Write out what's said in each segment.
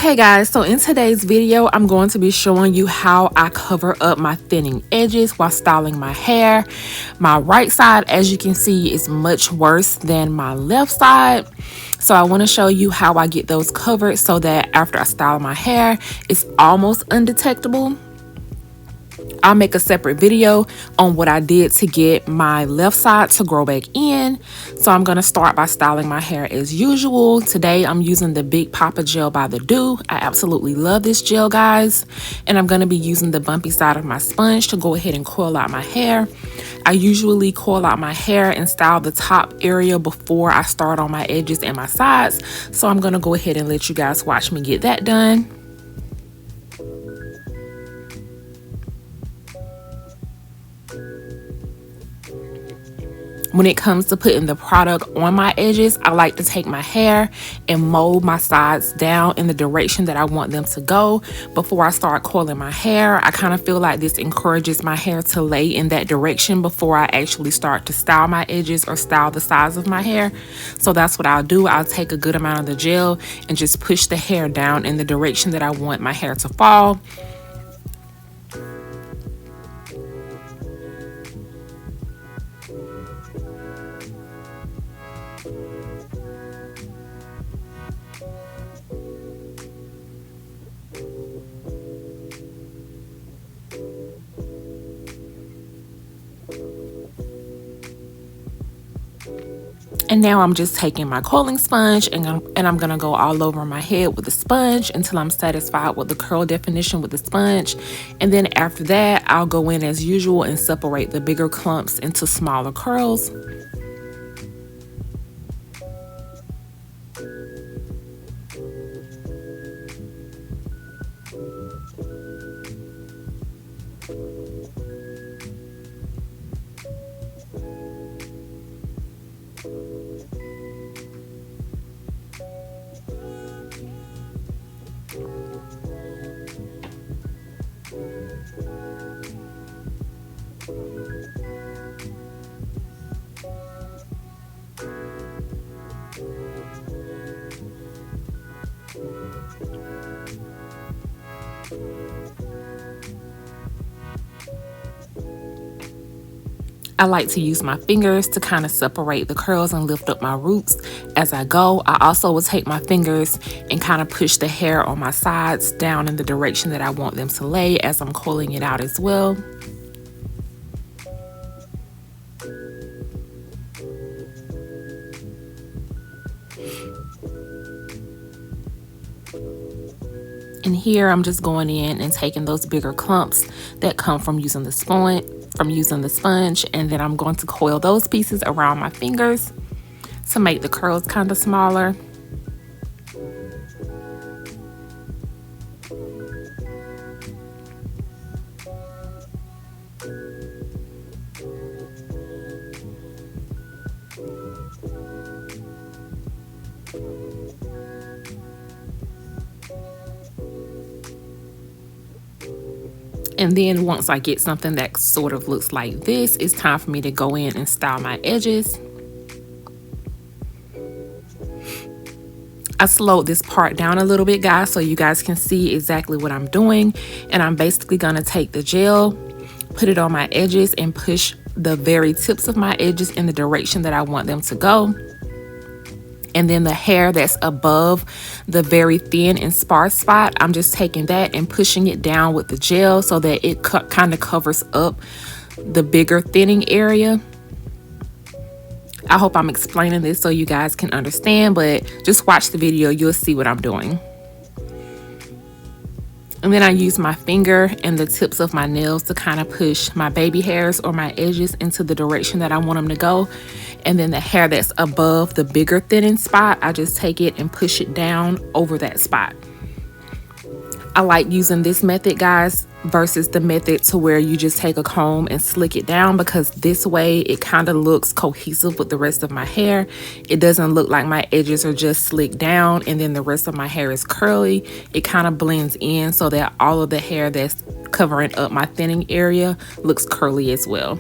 Okay guys, so in today's video, I'm going to be showing you how I cover up my thinning edges while styling my hair. My right side, as you can see, is much worse than my left side. So I want to show you how I get those covered so that after I style my hair, it's almost undetectable. I'll make a separate video on what I did to get my left side to grow back in. So I'm going to start by styling my hair as usual. Today I'm using the Big Papa gel by the Dew. I absolutely love this gel, guys. And I'm going to be using the bumpy side of my sponge to go ahead and coil out my hair. I usually coil out my hair and style the top area before I start on my edges and my sides. So I'm going to go ahead and let you guys watch me get that done. When it comes to putting the product on my edges, I like to take my hair and mold my sides down in the direction that I want them to go before I start coiling my hair. I kind of feel like this encourages my hair to lay in that direction before I actually start to style my edges or style the sides of my hair. So that's what I'll do. I'll take a good amount of the gel and just push the hair down in the direction that I want my hair to fall. And now I'm just taking my coiling sponge and I'm gonna go all over my head with the sponge until I'm satisfied with the curl definition with the sponge. And then after that, I'll go in as usual and separate the bigger clumps into smaller curls. I like to use my fingers to kind of separate the curls and lift up my roots as I go. I also will take my fingers and kind of push the hair on my sides down in the direction that I want them to lay as I'm coiling it out as well. And here I'm just going in and taking those bigger clumps that come from using the sponge, and then I'm going to coil those pieces around my fingers to make the curls kind of smaller. And then once I get something that sort of looks like this, it's time for me to go in and style my edges. I slowed this part down a little bit, guys, so you guys can see exactly what I'm doing. And I'm basically going to take the gel, put it on my edges, and push the very tips of my edges in the direction that I want them to go. And then the hair that's above the very thin and sparse spot, I'm just taking that and pushing it down with the gel so that it kind of covers up the bigger thinning area. I hope I'm explaining this so you guys can understand, but just watch the video, you'll see what I'm doing. And then I use my finger and the tips of my nails to kind of push my baby hairs or my edges into the direction that I want them to go. And then the hair that's above the bigger thinning spot, I just take it and push it down over that spot. I like using this method, guys, versus the method to where you just take a comb and slick it down, because this way it kind of looks cohesive with the rest of my hair. It doesn't look like my edges are just slicked down and then the rest of my hair is curly. It kind of blends in so that all of the hair that's covering up my thinning area looks curly as well.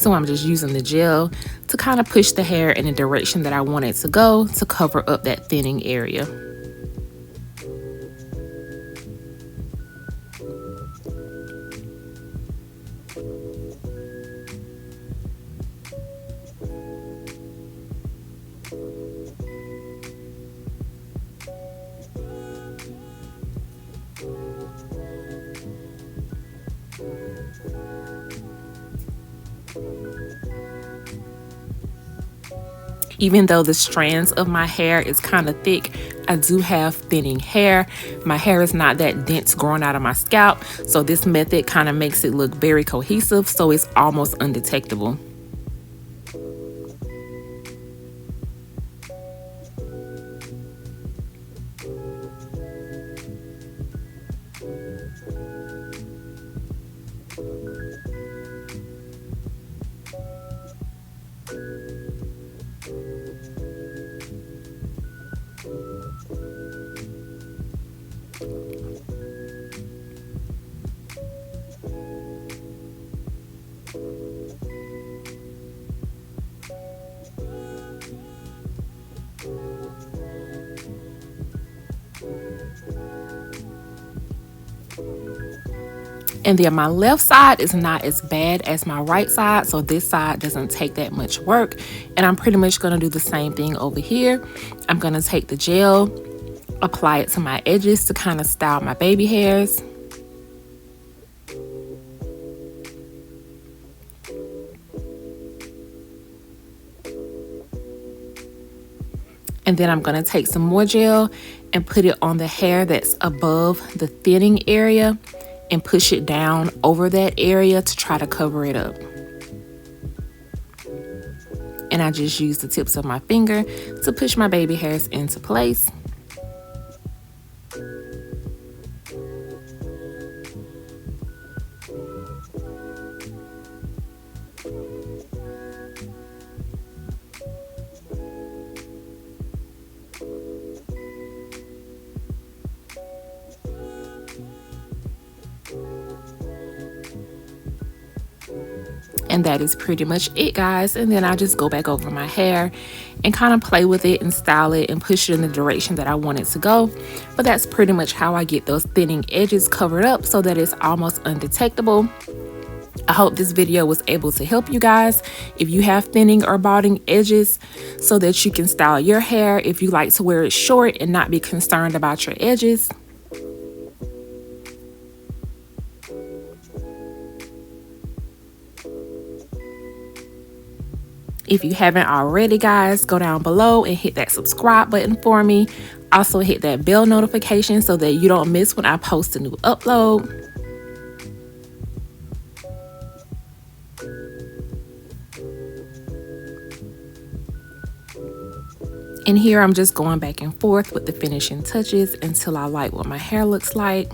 So I'm just using the gel to kind of push the hair in the direction that I want it to go to cover up that thinning area. Even though the strands of my hair is kind of thick, I do have thinning hair. My hair is not that dense growing out of my scalp, so this method kind of makes it look very cohesive, so it's almost undetectable. And then my left side is not as bad as my right side, so this side doesn't take that much work. And I'm pretty much going to do the same thing over here. I'm going to take the gel, apply it to my edges to kind of style my baby hairs. And then I'm going to take some more gel and put it on the hair that's above the thinning area and push it down over that area to try to cover it up. And I just use the tips of my finger to push my baby hairs into place. And that is pretty much it, guys. And then I just go back over my hair and kind of play with it and style it and push it in the direction that I want it to go. But that's pretty much how I get those thinning edges covered up so that it's almost undetectable. I hope this video was able to help you guys if you have thinning or balding edges, so that you can style your hair if you like to wear it short and not be concerned about your edges. If you haven't already, guys, go down below and hit that subscribe button for me. Also hit that bell notification so that you don't miss when I post a new upload. And here I'm just going back and forth with the finishing touches until I like what my hair looks like.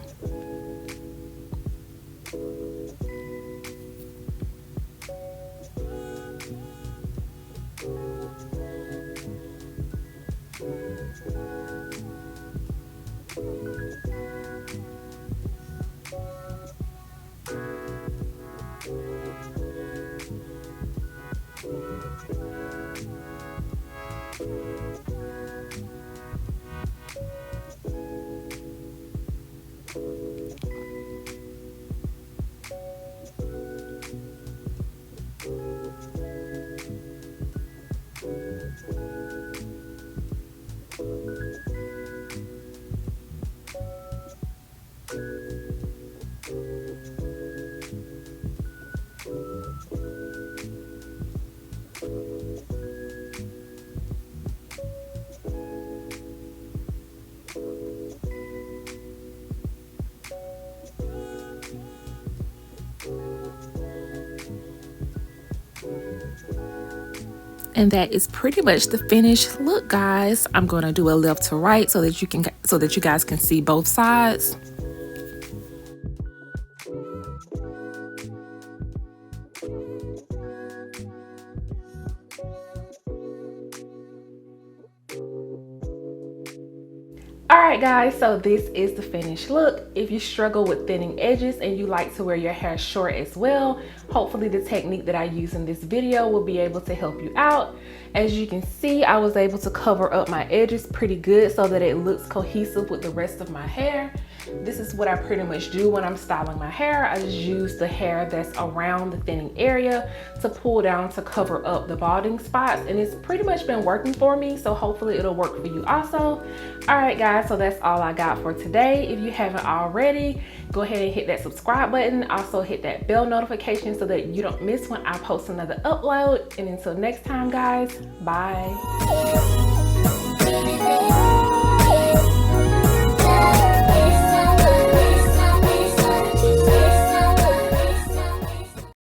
And that is pretty much the finished look, guys. I'm going to do a left to right so that you guys can see both sides. Alright guys, so this is the finished look. If you struggle with thinning edges and you like to wear your hair short as well, hopefully the technique that I use in this video will be able to help you out. As you can see, I was able to cover up my edges pretty good so that it looks cohesive with the rest of my hair. This is what I pretty much do when I'm styling my hair. I just use the hair that's around the thinning area to pull down to cover up the balding spots, and it's pretty much been working for me, so hopefully it'll work for you also. Alright guys, so that's all I got for today. If you haven't already, go ahead and hit that subscribe button. Also hit that bell notification so that you don't miss when I post another upload. And until next time guys, bye.